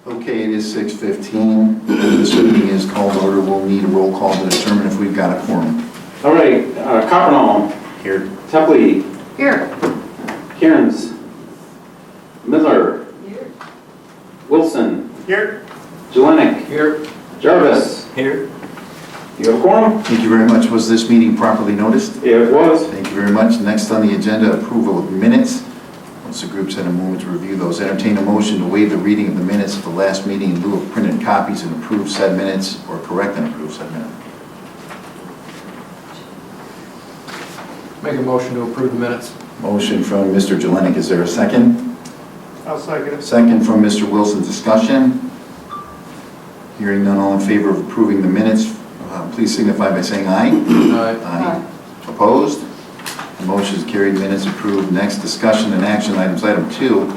Okay, it is 6:15. This meeting is called to order. We'll need a roll call to determine if we've got a quorum. All right, Coppernoll. Here. Tepley. Here. Cairns. Miller. Here. Wilson. Here. Jelenic. Here. Jarvis. Here. You have a quorum? Thank you very much. Was this meeting properly noticed? It was. Thank you very much. Next on the agenda, approval of minutes. Once the group's had a moment to review those, entertain a motion to waive the reading of the minutes of the last meeting in lieu of printed copies and approve said minutes, or correct and approve said minutes. Make a motion to approve the minutes. Motion from Mr. Jelenic. Is there a second? I'll second it. Second from Mr. Wilson. Discussion. Hearing none, all in favor of approving the minutes, please signify by saying aye. Aye. Opposed? The motion is carried, minutes approved. Next, discussion and action items. Item 2,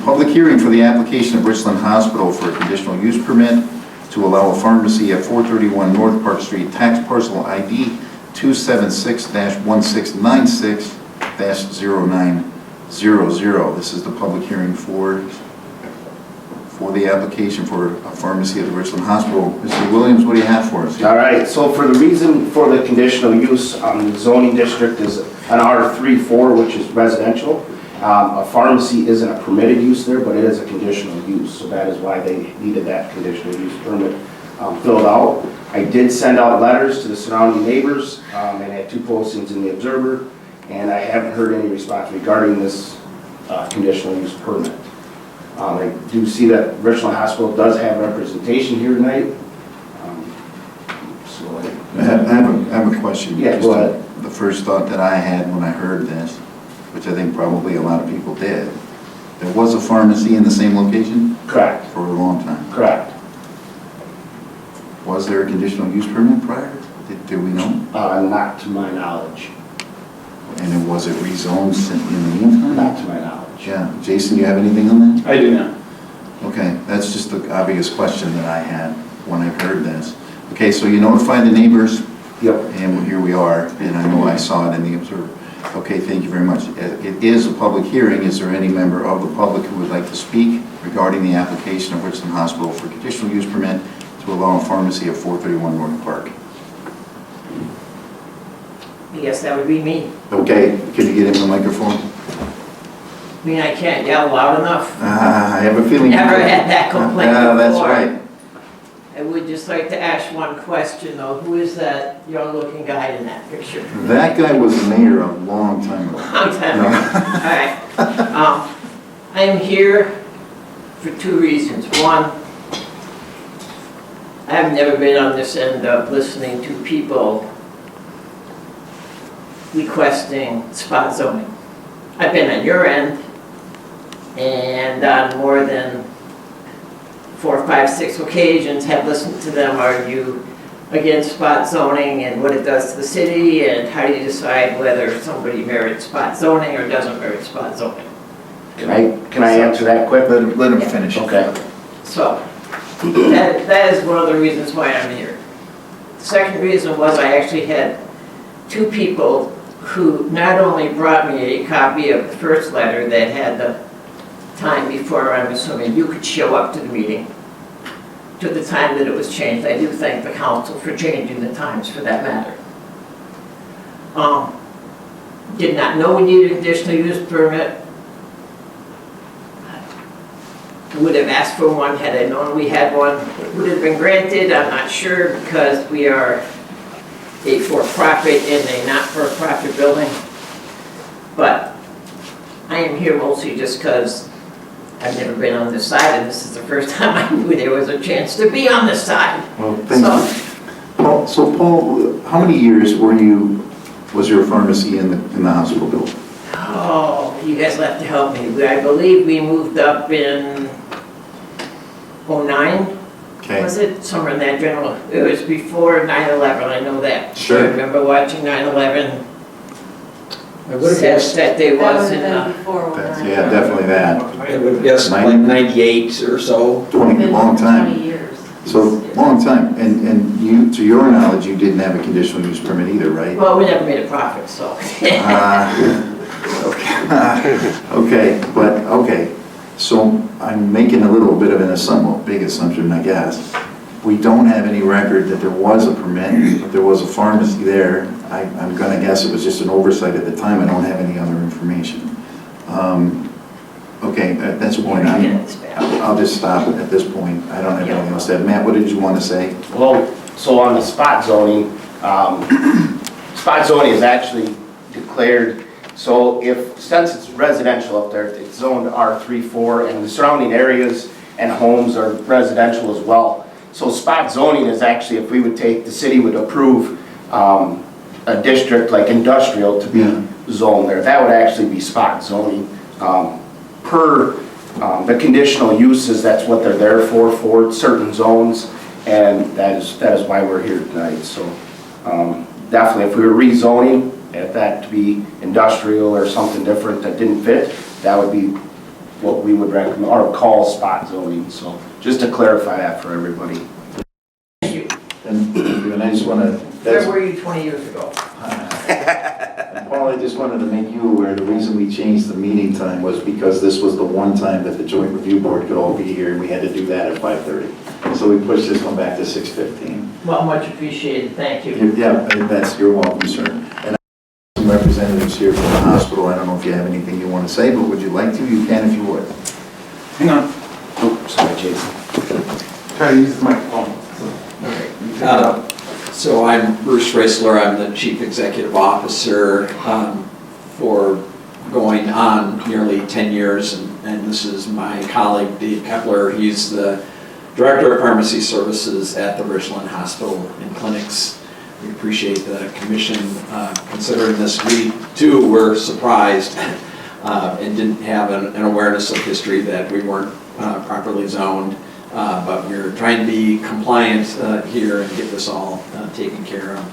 public hearing for the application of Richland Hospital for a conditional use permit to allow a pharmacy at 431 North Park Street, tax parcel ID 276-1696-0900. This is the public hearing for the application for a pharmacy at the Richland Hospital. Mr. Williams, what do you have for us? All right, so for the reason for the conditional use, the zoning district is an R34, which is residential. A pharmacy isn't a permitted use there, but it is a conditional use, so that is why they needed that conditional use permit filled out. I did send out letters to the surrounding neighbors, and I had 2 postings in the Observer, and I haven't heard any response regarding this conditional use permit. I do see that Richland Hospital does have representation here tonight. I have a question. Yeah, go ahead. The first thought that I had when I heard this, which I think probably a lot of people did, there was a pharmacy in the same location Correct, for a long time. correct. Was there a conditional use permit prior? Did we know? Not to my knowledge. And was it rezoned in the meantime? Not to my knowledge. Yeah. Jason, you have anything on that? I do not. Okay, that's just the obvious question that I had when I heard this. Okay, so you notified the neighbors, Yep. and here we are, and I know I saw it in the Observer. Okay, thank you very much. It is a public hearing. Is there any member of the public who would like to speak regarding the application of Richland Hospital for conditional use permit to allow a pharmacy at 431 North Park? Yes, that would be me. Okay, can you get in the microphone? I mean, I can't yell loud enough. I have a feeling. Never had that complaint before. That's right. I would just like to ask one question though. Who is that young-looking guy in that picture? That guy was the mayor a long time ago. Long time ago. All right. I am here for 2 reasons. One, I have never been on this end of listening to people requesting spot zoning. I've been on your end, and on more than 4, 5, 6 occasions have listened to them argue against spot zoning and what it does to the city, and how do you decide whether somebody merits spot zoning or doesn't merit spot zoning. Can I answer that quick? Let him finish. Okay. So, that is one of the reasons why I'm here. The second reason was I actually had 2 people who not only brought me a copy of the first letter that had the time before, I'm assuming you could show up to the meeting, to the time that it was changed. I do thank the council for changing the times for that matter. Did not know we needed a conditional use permit. Would have asked for one had I known we had one. Would have been granted, I'm not sure, because we are a for-profit and a not-for-profit building. But I am here mostly just because I've never been on this side, and this is the first time I knew there was a chance to be on this side. Well, thank you. Paul, so Paul, how many years was your pharmacy in the hospital building? Oh, you guys will have to help me. I believe we moved up in '09. Okay. Was it somewhere in that general? It was before 9/11, I know that. Sure. I remember watching 9/11. I would have Said guessed, that there was in Yeah, definitely that. I would have guessed like 98 or so. 20, long time. 20 years. So, long time. And you, to your knowledge, you didn't have a conditional use permit either, right? Well, we never made a profit, so. Okay. Okay, but, okay. So I'm making a little bit of an somewhat big assumption, I guess. We don't have any record that there was a permit, but there was a pharmacy there. I'm gonna guess it was just an oversight at the time. I don't have any other information. Okay, at this point, I'll just stop at this point. I don't have anything else to add. Matt, what did you want to say? Well, so on the spot zoning is actually declared, so since it's residential up there, it's zoned R34, and the surrounding areas and homes are residential as well. So spot zoning is actually, if we would the city would approve a district like industrial to be zoned there, that would actually be spot zoning. Per the conditional uses, that's what they're there for certain zones, and that is why we're here tonight. So definitely, if we were rezoning that to be industrial or something different that didn't fit, that would be what we would recommend or call spot zoning. So just to clarify that for everybody. Thank you. And I just want to. Where were you 20 years ago? And Paul, I just wanted to make you aware, the reason we changed the meeting time was because this was the one time that the joint review board could all be here, and we had to do that at 5:30. So we pushed this one back to 6:15. Well, much appreciated, thank you. Yeah, you're welcome, sir. And some representatives here from the hospital. I don't know if you have anything you want to say, but would you like to? You can if you would. Hang on. Oh, sorry, Jason. Try to use the microphone. So I'm Bruce Raisler, I'm the Chief Executive Officer for going on nearly 10 years, and this is my colleague Dave Kepler. He's the Director of Pharmacy Services at the Richland Hospital and Clinics. We appreciate the commission considering this. We too were surprised and didn't have an awareness of history that we weren't properly zoned. But we're trying to be compliant here and get this all taken care of.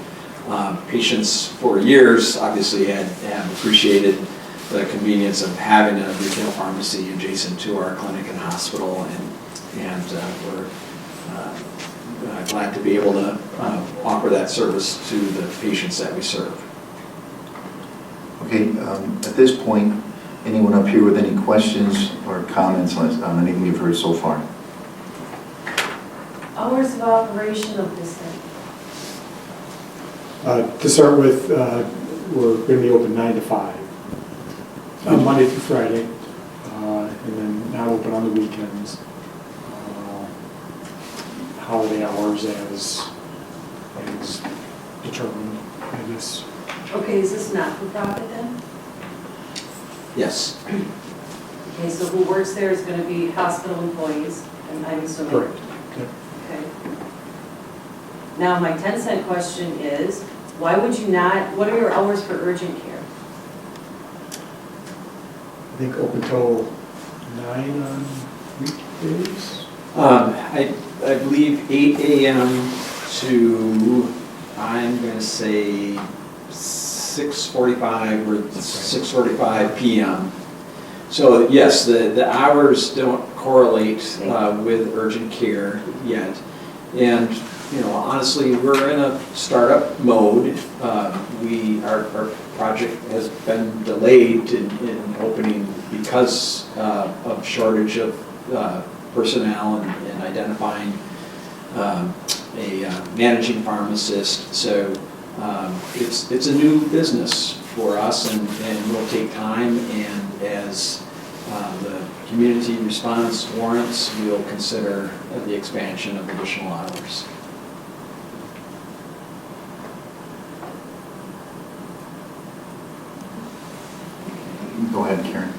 Patients for years obviously have appreciated the convenience of having a retail pharmacy adjacent to our clinic and hospital, and we're glad to be able to offer that service to the patients that we serve. Okay, at this point, anyone up here with any questions or comments on anything you've heard so far? Hours of operation of this thing? To start with, we're going to be open 9 to 5, Monday through Friday, and then not open on the weekends. Holiday hours as determined, I guess. Okay, is this not for profit then? Yes. Okay, so who works there is going to be hospital employees, and I'm assuming? Correct. Yep. Okay. Now, my 10-cent question is, why would you not, what are your hours for urgent care? I think open till 9 on weekdays. I believe 8 a.m. to, I'm going to say 6:45 or 6:45 p.m. So yes, the hours don't correlate with urgent care yet. And, you know, honestly, we're in a startup mode. Our project has been delayed in opening because of shortage of personnel and identifying a managing pharmacist. So it's a new business for us, and will take time, and as the community response warrants, we'll consider the expansion of additional hours. Go ahead, Karen.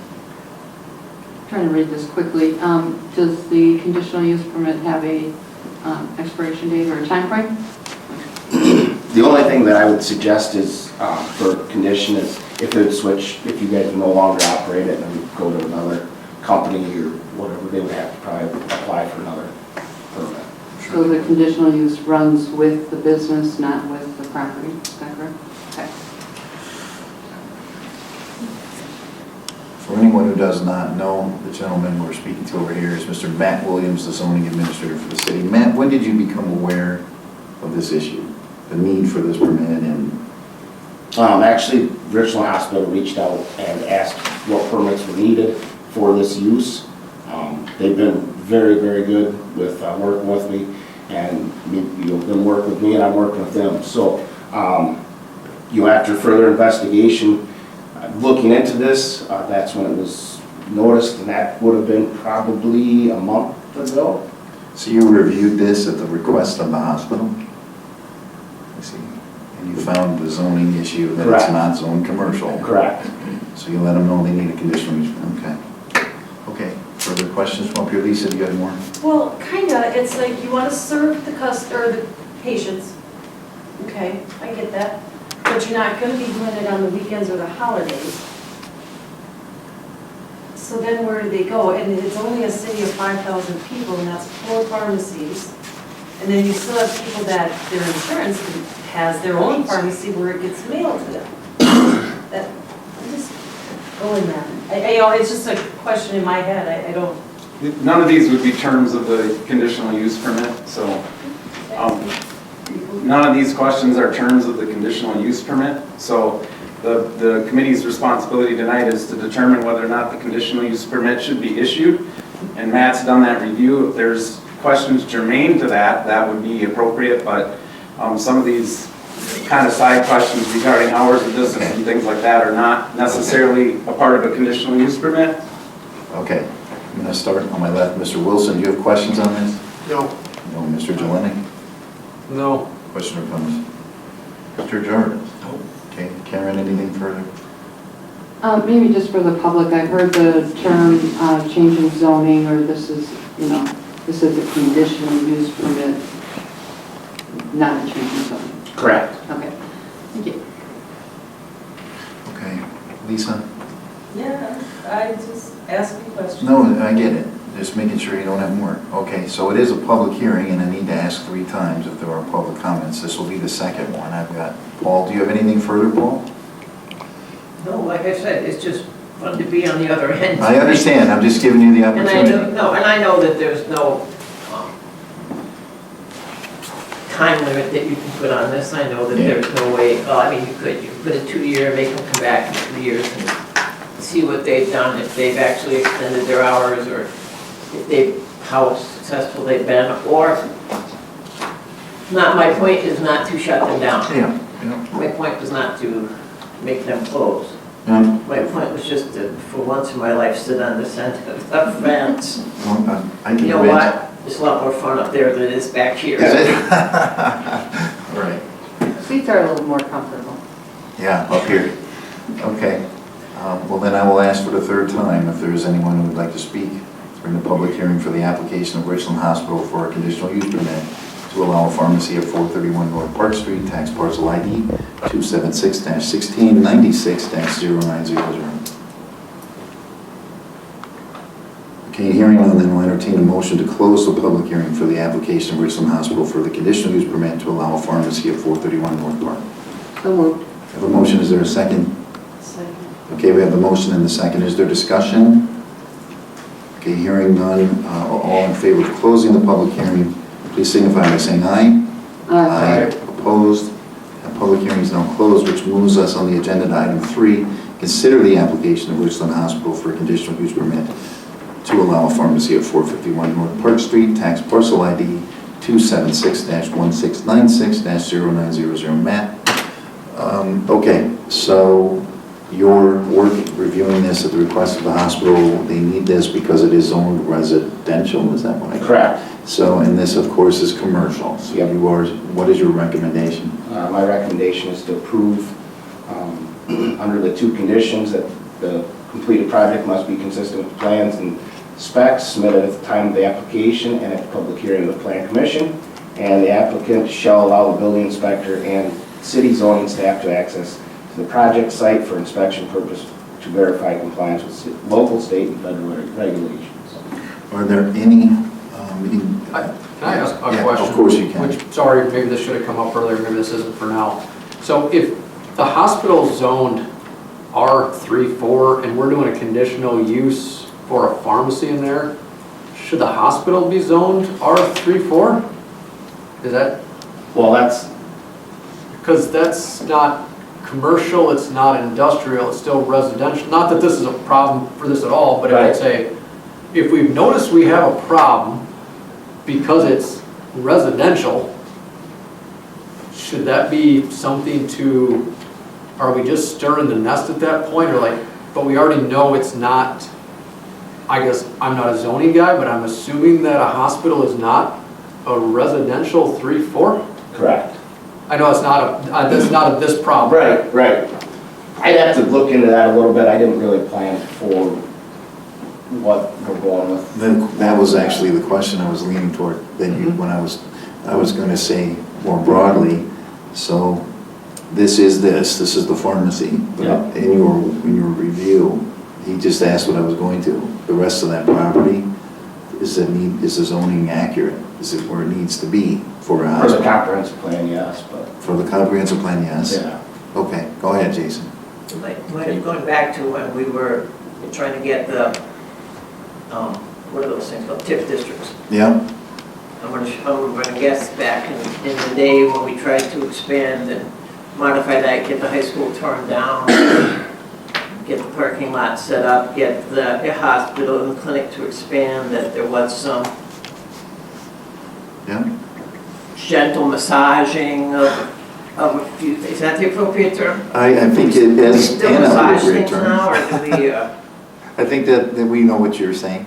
Trying to read this quickly. Does the conditional use permit have a expiration date or a time frame? The only thing that I would suggest is, for condition is if it would switch, if you guys would no longer operate it and go to another company or whatever, they would have to probably apply for another permit. So the conditional use runs with the business, not with the property, is that correct? Okay. For anyone who does not know, the gentleman we're speaking to over here is Mr. Matt Williams, the zoning administrator for the city. Matt, when did you become aware of this issue, the need for this permit? And Actually, Richland Hospital reached out and asked what permits were needed for this use. They've been very, very good with working with me, and them working with me, and I'm working with them. So, after further investigation, looking into this, that's when it was noticed, and that would have been probably a month ago. So you reviewed this at the request of the hospital? I see. And you found the zoning issue that it's Correct. not zone commercial? Correct. So you let them know they need a conditional use, okay. Okay, further questions from up here? Lisa, do you have more? Well, kinda, it's like you wanna serve the the patients. Okay, I get that. But you're not gonna be doing it on the weekends or the holidays. So then where do they go? And it's only a city of 5,000 people, and that's 4 pharmacies. And then you still have people that their insurance has their own pharmacy where it gets mailed to them. That, I'm just going there. It's just a question in my head, I don't. None of these would be terms of the conditional use permit, so none of these questions are terms of the conditional use permit. So the committee's responsibility tonight is to determine whether or not the conditional use permit should be issued. And Matt's done that review. If there's questions germane to that, that would be appropriate, but some of these kind of side questions regarding hours of business and things like that are not necessarily a part of a conditional use permit. Okay, I'm going to start on my left. Mr. Wilson, do you have questions on this? No. No. Mr. Jelenic? No. Question or comments? Mr. Jarvis? No. Okay, Karen, anything further? Maybe just for the public, I've heard the term changing zoning, or this is a conditional use permit, not a change in zoning. Correct. Okay, thank you. Okay, Lisa? Yeah, I just ask you questions. No, I get it. Just making sure you don't have more. Okay, so it is a public hearing, and I need to ask 3 times if there are public comments. This will be the second one. I've got, Paul, do you have anything further, Paul? No, like I said, it's just fun to be on the other end. I understand. I'm just giving you the And I opportunity. know, and I know that there's no time limit that you can put on this. I know that Yeah. there's no way, I mean, you could put a 2-year, make them come back in 2 years and see what they've done, if they've actually extended their hours, or if they've, how successful they've been, or not, my point is not to shut them down. Yeah, My point was not to make them close. yeah. My point was just to, for once in my life, sit on this end of the fence. Well, I can You know admit- what? It's a lot more fun up there than it is back here. Right. Seats are a little more comfortable. Yeah, up here. Okay. Well, then I will ask for the 3rd time if there is anyone who would like to speak during the public hearing for the application of Richland Hospital for a conditional use permit to allow a pharmacy at 431 North Park Street, tax parcel ID 276-1696-0900. Okay, hearing none, then we'll entertain a motion to close the public hearing for the application of Richland Hospital for the conditional use permit to allow a pharmacy at 431 North Park. So moved. Have a motion, is there a second? Second. Okay, we have the motion and the second. Is there discussion? Okay, hearing none, all in favor of closing the public hearing, please signify by saying aye. Opposed? The public hearing is now closed, which moves us on the agenda to item 3, consider the application of Richland Hospital for a conditional use permit to allow a pharmacy at 451 North Park Street, tax parcel ID 276-1696-0900. Matt? Okay, so your work reviewing this at the request of the hospital, they need this because it is zoned residential, is that right? Correct. So, and this, of course, is commercial. So Yep. you are, what is your recommendation? My recommendation is to approve under the 2 conditions that the completed project must be consistent with plans and specs submitted at the time of the application and at the public hearing of the Plan Commission, and the applicant shall allow the building inspector and city zoning staff to access to the project site for inspection purpose to verify compliance with local, state, and federal regulations. Are there any, Can I ask a Yeah, question? of course you can. Which, sorry, maybe this should have come up earlier, maybe this isn't for now. So if the hospital's zoned R34 and we're doing a conditional use for a pharmacy in there, should the hospital be zoned R34? Is that, Well, that's, because that's not commercial, it's not industrial, it's still residential. Not that this is a problem for this at all, but if it's a if we've noticed we have a problem because it's residential, should that be something to, are we just stirring the nest at that point, or like, but we already know it's not, I guess, I'm not a zoning guy, but I'm assuming that a hospital is not a residential 3-4? Correct. I know it's not that's not this problem. Right, right. I'd have to look into that a little bit. I didn't really plan for what we're going with. That was actually the question I was leaning toward, that you, when I was going to say more broadly, so this is the pharmacy. But Yeah. in your review, he just asked what I was going to. The rest of that property, is the zoning accurate? Is it where it needs to be for a For the hospital? comprehensive plan, yes, but, For the comprehensive plan, yes? yeah. Okay, go ahead, Jason. Might have gone back to when we were trying to get the, what are those things called, TIF districts. Yeah? I'm gonna guess back in the day when we tried to expand and modify that, get the high school torn down, get the parking lot set up, get the hospital and clinic to expand, that there was some Yeah? gentle massaging of a few things. Is that the appropriate term? I think it Do we is still an massage appropriate things term. now, or do we, I think that we know what you're saying.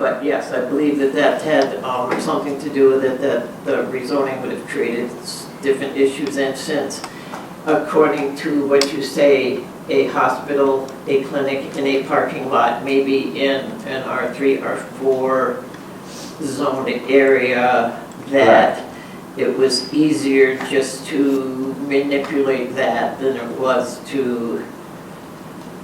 but yes, I believe that had something to do with it, that the rezoning would have created different issues, and since, according to what you say, a hospital, a clinic, and a parking lot may be in an R3, R4 zoned area, that it was easier just to manipulate that than it was to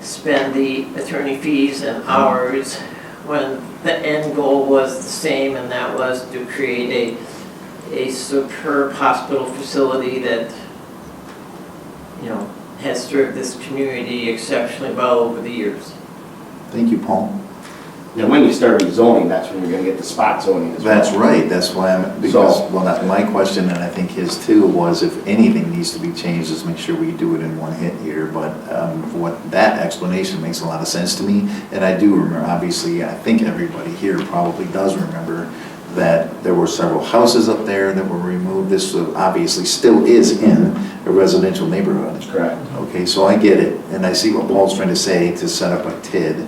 spend the attorney fees and hours when the end goal was the same, and that was to create a superb hospital facility that, you know, has served this community exceptionally well over the years. Thank you, Paul. And when you start rezoning, that's when you're gonna get the spot zoning as well. That's right, that's why my question, and I think his too, was if anything needs to be changed, is make sure we do it in one hit here, but that explanation makes a lot of sense to me, and I do remember, obviously, I think everybody here probably does remember that there were several houses up there that were removed. This obviously still is in a residential neighborhood. Correct. Okay, so I get it, and I see what Paul's trying to say, to set up a TID,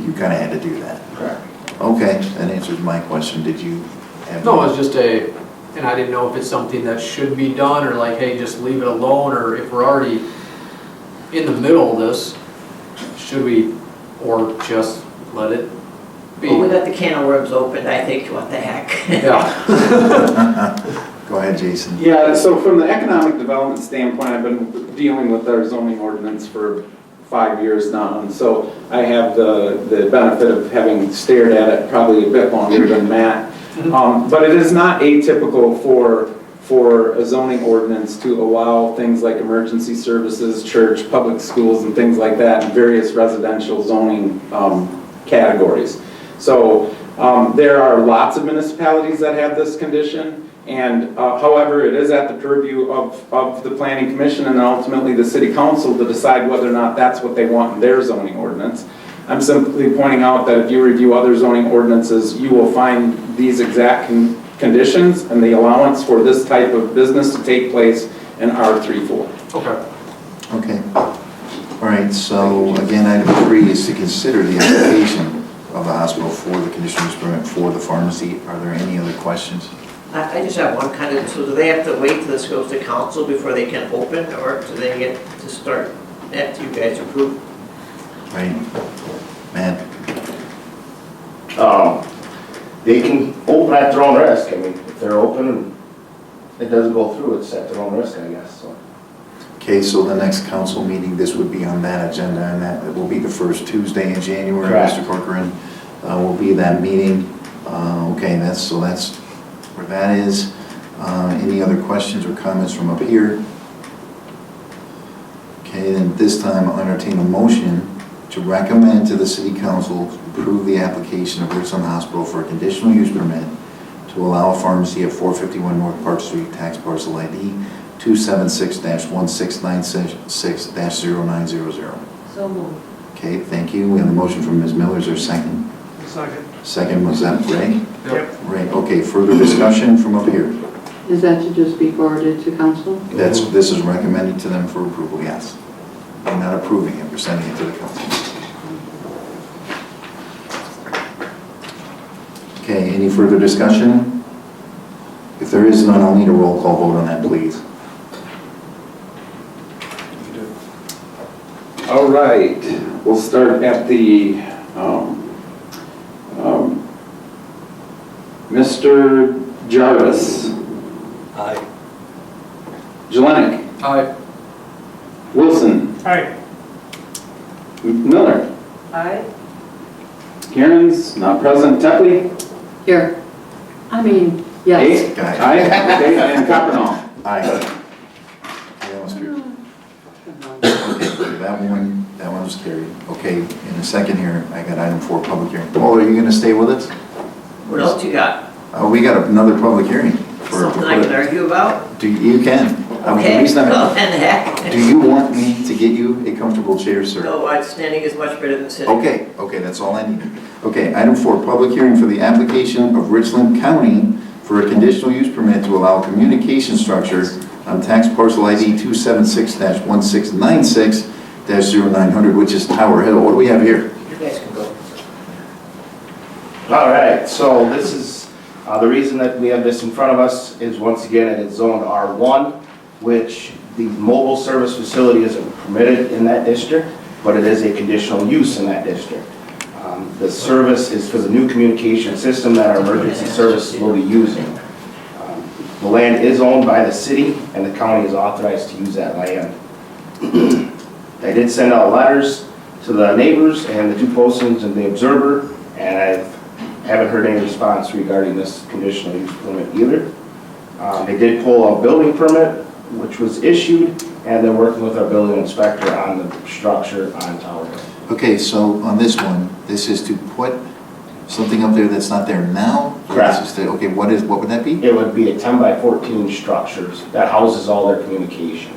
you kind of had to do that. Correct. Okay, that answers my question. Did you have? No, it's just and I didn't know if it's something that should be done, or like, hey, just leave it alone, or if we're already in the middle of this, should we, or just let it be? Well, we got the can of worms opened, I think, what the heck. Yeah. Go ahead, Jason. Yeah, so from the economic development standpoint, I've been dealing with our zoning ordinance for 5 years now, and so I have the benefit of having stared at it probably a bit longer than Matt. But it is not atypical for a zoning ordinance to allow things like emergency services, church, public schools, and things like that in various residential zoning categories. So there are lots of municipalities that have this condition. And however, it is at the purview of the Planning Commission and ultimately the City Council to decide whether or not that's what they want in their zoning ordinance. I'm simply pointing out that if you review other zoning ordinances, you will find these exact conditions and the allowance for this type of business to take place in R34. Okay. Okay. All right, so again, item 3 is to consider the application of the hospital for the conditional use permit for the pharmacy. Are there any other questions? I just have one kind of, so do they have to wait till this goes to council before they can open, or do they get to start after you guys approve? Right? Man, They can open at their own risk. I mean, if they're open and it doesn't go through, it's at their own risk, I guess, so. okay, so the next council meeting, this would be on that agenda, and that will be the first Tuesday in January. Correct. Mr. Corcoran will be that meeting. Okay, that's where that is. Any other questions or comments from up here? Okay, then this time I'll entertain a motion to recommend to the City Council to approve the application of Richland Hospital for a conditional use permit to allow a pharmacy at 451 North Park Street, tax parcel ID 276-1696-0900. So moved. Okay, thank you. We have a motion from Ms. Miller. Is there a second? Second, was that Ray? Yep. Ray, okay, further discussion from up here? Is that to just be forwarded to council? This is recommended to them for approval, yes. We're not approving it, we're sending it to the council. Okay, any further discussion? If there is none, I'll need a roll call vote on that, please. All right, we'll start at the, Mr. Jarvis. Aye. Jelenic. Aye. Wilson. Aye. Miller. Aye. Karen's not present. Tetley. Here. I mean, yes. Guy. Aye. Okay, and Coppernoll. Aye. Yeah, was carried. Okay, that one was carried. Okay, in a second here, I got item 4, public hearing. Paul, are you gonna stay with us? What else you got? We got another public hearing. Something I can argue about? You can. The Okay, reason I'm- well, then heck. Do you want me to get you a comfortable chair, sir? No, standing is much better than sitting. Okay, that's all I need. Okay, item 4, public hearing for the application of Richland County for a conditional use permit to allow communication structure on tax parcel ID 276-1696-0900, which is Tower Hill. What do we have here? You guys can go. All right, so this is, the reason that we have this in front of us is, once again, it is zoned R1, which the mobile service facility isn't permitted in that district, but it is a conditional use in that district. The service is for the new communication system that our emergency services will be using. The land is owned by the city, and the county is authorized to use that land. I did send out letters to the neighbors and the 2 postings in the Observer, and I haven't heard any response regarding this conditional use permit either. They did pull a building permit, which was issued, and they're working with our building inspector on the structure on Tower Hill. Okay, so on this one, this is to put something up there that's not there now? Correct. This is to- Okay, what would that be? It would be a 10 by 14 structures that houses all their communication.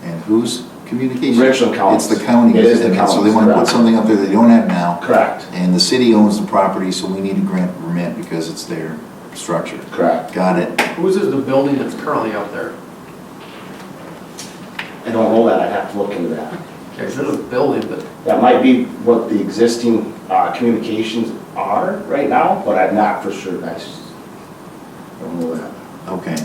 And whose communication? Richland County. It's the county. It is the isn't So they county's, want to put correct. something up there they don't have now, Correct, and the city owns the property, so we need to grant a permit because it's their structure. correct. Got it. Whose is the building that's currently up there? I don't know that, I'd have to look into that. There's a building, but That might be what the existing communications are right now, but I'm not for sure, I just don't know that. Okay.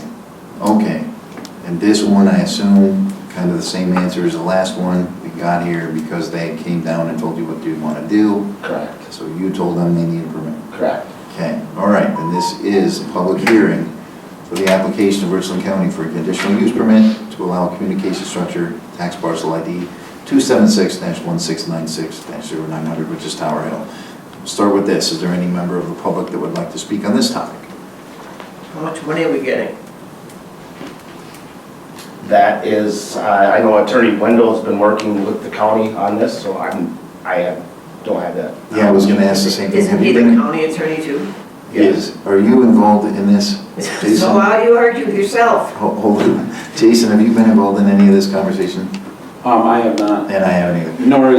And this one, I assume, kind of the same answer as the last one we got here because they came down and told you what you want to do. Correct, So you told them they need a permit. correct. Okay, all right, then this is a public hearing for the application of Richland County for a conditional use permit to allow communication structure, tax parcel ID 276-1696-0900, which is Tower Hill. We'll start with this. Is there any member of the public that would like to speak on this topic? How much money are we getting? That is, I know Attorney Wendell has been working with the county on this, so don't have that. Yeah, I was gonna ask the same thing. Isn't Have he you the been, county attorney too? are you involved in this? Jason? So how you argue with yourself? Hold on. Jason, have you been involved in any of this conversation? I have not. And I haven't either. Nor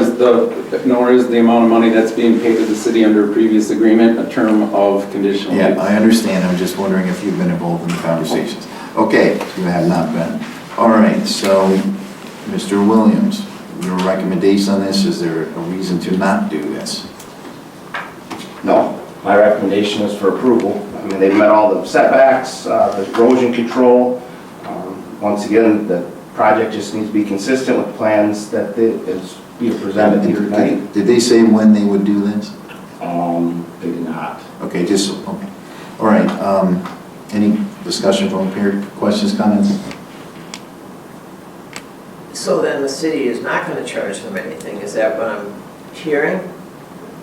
is the amount of money that's being paid to the city under a previous agreement a term of conditional use. Yeah, I understand. I'm just wondering if you've been involved in the conversations. Okay, you have not been. All right, so, Mr. Williams, your recommendation on this, is there a reason to not do this? No, my recommendation is for approval. I mean, they've met all the setbacks, the erosion control. Once again, the project just needs to be consistent with plans that is being presented here tonight. Did they say when they would do this? They did not. Okay, okay. All right, any discussion from here? Questions, comments? So then the city is not going to charge them anything, is that what I'm hearing?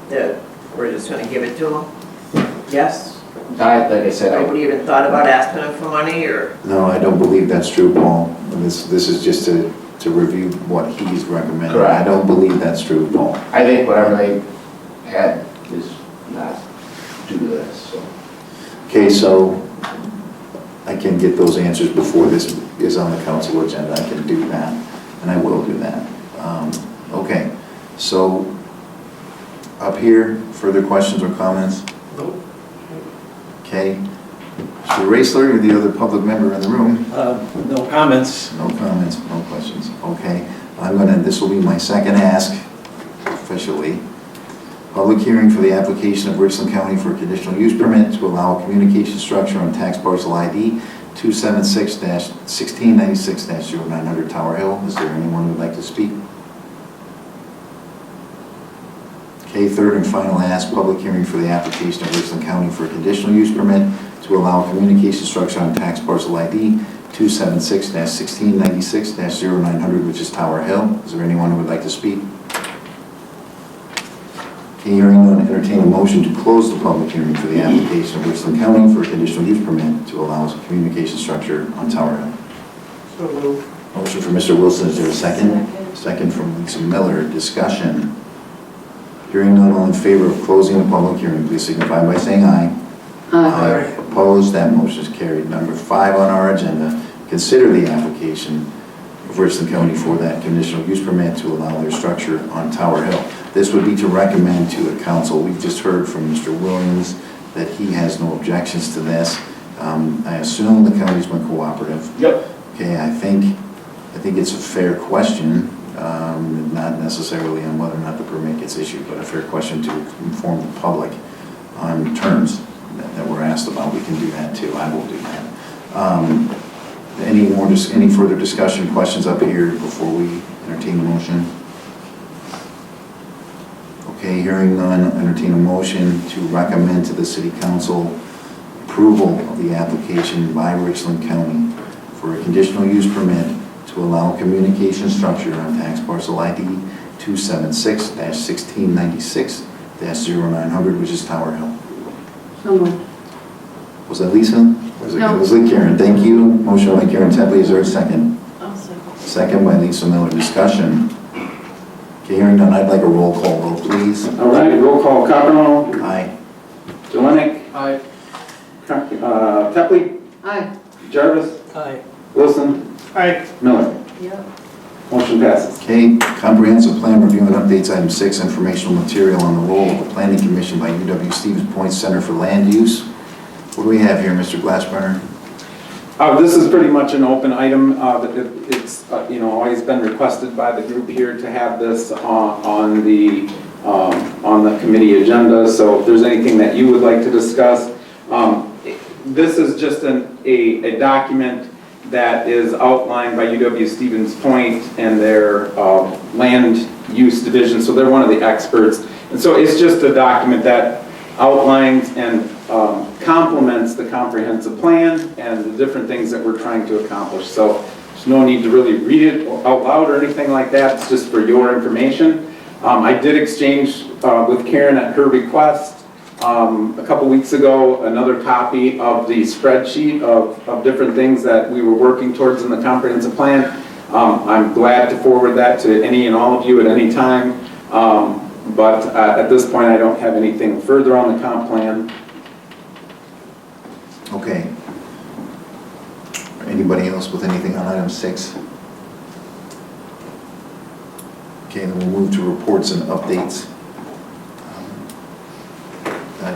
That we're just going to give it to them? Yes? Like I said, Nobody even thought about asking them for money, or? No, I don't believe that's true, Paul. This is just to review what he's recommending. Correct. I don't believe that's true, Paul. I think whatever they had is not due to this, so. Okay, so I can get those answers before this is on the council agenda. I can do that, and I will do that. Okay, so up here, further questions or comments? Nope. Okay. Mr. Raisler, you're the other public member in the room. No comments. No comments, no questions. Okay. This will be my second ask officially. Public hearing for the application of Richland County for a conditional use permit to allow a communication structure on tax parcel ID 276-1696-0900 Tower Hill. Is there anyone who would like to speak? Okay, third and final ask, public hearing for the application of Richland County for a conditional use permit to allow a communication structure on tax parcel ID 276-1696-0900, which is Tower Hill. Is there anyone who would like to speak? Okay, hearing none, entertain a motion to close the public hearing for the application of Richland County for a conditional use permit to allow a communication structure on Tower Hill. So moved. Motion for Mr. Wilson, is there a second? Second from Lisa Miller, discussion. Hearing none, all in favor of closing the public hearing, please signify by saying aye. Aye. Opposed, that motion is carried. Number 5 on our agenda, consider the application of Richland County for that conditional use permit to allow their structure on Tower Hill. This would be to recommend to the council. We've just heard from Mr. Williams that he has no objections to this. I assume the county's been cooperative. Yep. Okay, I think it's a fair question, not necessarily on whether or not the permit gets issued, but a fair question to inform the public on terms that we're asked about. We can do that too. I will do that. Any further discussion, questions up here before we entertain the motion? Okay, hearing none, entertain a motion to recommend to the City Council approval of the application by Richland County for a conditional use permit to allow communication structure on tax parcel ID 276-1696-0900, which is Tower Hill. So moved. Was that Lisa? No. Was it Karen? Thank you. Motion by Karen Tepley, is there a second? I'll second. Second by Lisa Miller, discussion. Okay, hearing none, I'd like a roll call vote, please. All right, roll call. Coppermine, Aye. Jelinek, Aye. Tepley, Aye. Jarvis, Aye. Wilson, Aye. Miller. Yep. Motion passes. Okay, comprehensive plan review and updates, item 6, informational material on the role of the planning commission by UW Stevens Point Center for Land Use. What do we have here, Mr. Glassburner? This is pretty much an open item. It's always been requested by the group here to have this on the committee agenda. So if there's anything that you would like to discuss, this is just a document that is outlined by UW Stevens Point and their land use division. So they're one of the experts. And so it's just a document that outlines and complements the comprehensive plan and the different things that we're trying to accomplish. So there's no need to really read it out loud or anything like that. It's just for your information. I did exchange with Karen at her request a couple weeks ago another copy of the spreadsheet of different things that we were working towards in the comprehensive plan. I'm glad to forward that to any and all of you at any time. But at this point, I don't have anything further on the comp plan. Okay. Anybody else with anything on item 6? Okay, then we'll move to reports and updates.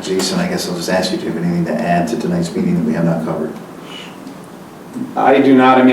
Jason, I guess I'll just ask you if you have anything to add to tonight's meeting that we have not covered. I do not. I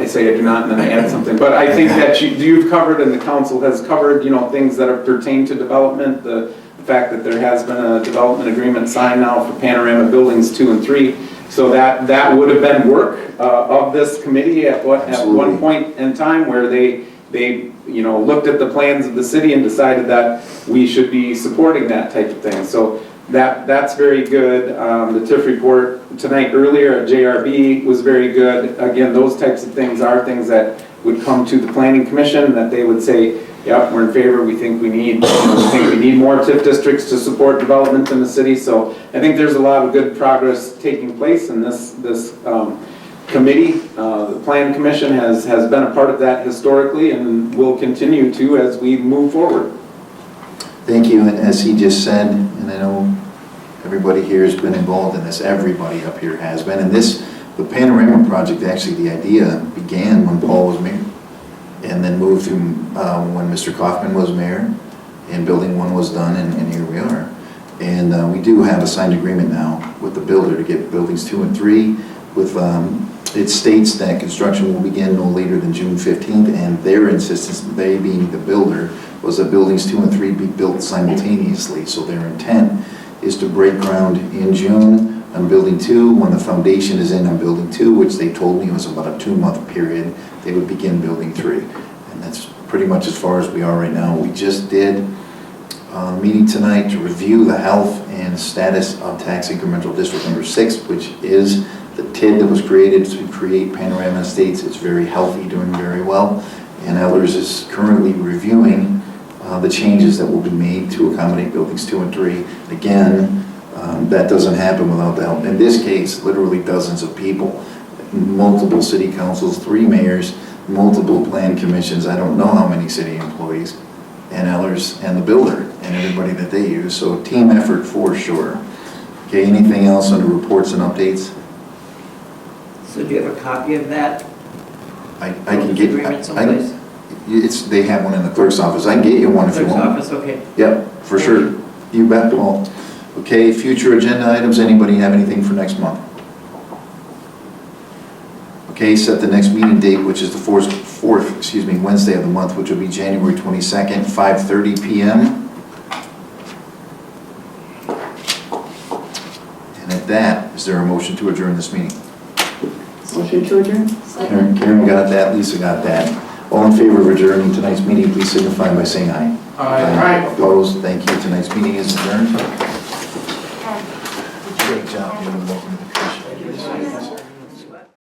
say I do not, and then I add something. But I think that you've covered, and the council has covered, things that are pertain to development. The fact that there has been a development agreement signed now for Panorama Buildings 2 and 3. So that would have been work of this committee at one point in time where they looked at the plans of the city and decided that we should be supporting that type of thing. So that's very good. The TIF report tonight earlier at JRB was very good. Again, those types of things are things that would come to the planning commission that they would say, yep, we're in favor. We think we need more TIF districts to support development in the city. So I think there's a lot of good progress taking place in this committee. The Plan Commission has been a part of that historically and will continue to as we move forward. Thank you, and as he just said, and I know everybody here has been involved in this, everybody up here has been, and the Panorama project, actually the idea began when Paul was mayor, and then moved to when Mr. Kaufman was mayor, and building 1 was done, and here we are. And we do have a signed agreement now with the builder to get buildings 2 and 3 with, it states that construction will begin no later than June 15th, and their insistence, they being the builder, was that buildings 2 and 3 be built simultaneously. So their intent is to break ground in June on building 2. When the foundation is in on building 2, which they told me was about a 2-month period, they would begin building 3. And that's pretty much as far as we are right now. We just did a meeting tonight to review the health and status of tax incremental district number 6, which is the TID that was created to create Panorama Estates. It's very healthy, doing very well. And Ellers is currently reviewing the changes that will be made to accommodate buildings 2 and 3. Again, that doesn't happen without the help. In this case, literally dozens of people, multiple city councils, 3 mayors, multiple plan commissions, I don't know how many city employees, and Ellers and the builder and everybody that they use. So team effort for sure. Okay, anything else under reports and updates? So do you have a copy of that? I can get, Agreement someplace? they have one in the clerk's office. I can get you one if you Clerk's want. office, okay. Yep, for sure. You bet, Paul. Okay, future agenda items, anybody have anything for next month? Okay, set the next meeting date, which is the fourth, Wednesday of the month, which will be January 22nd, 5:30 p.m. And at that, is there a motion to adjourn this meeting? Motion to adjourn? Karen got that, Lisa got that. All in favor of adjourning tonight's meeting, please signify by saying aye. Aye. Opposed? Thank you. Tonight's meeting is adjourned. Great job.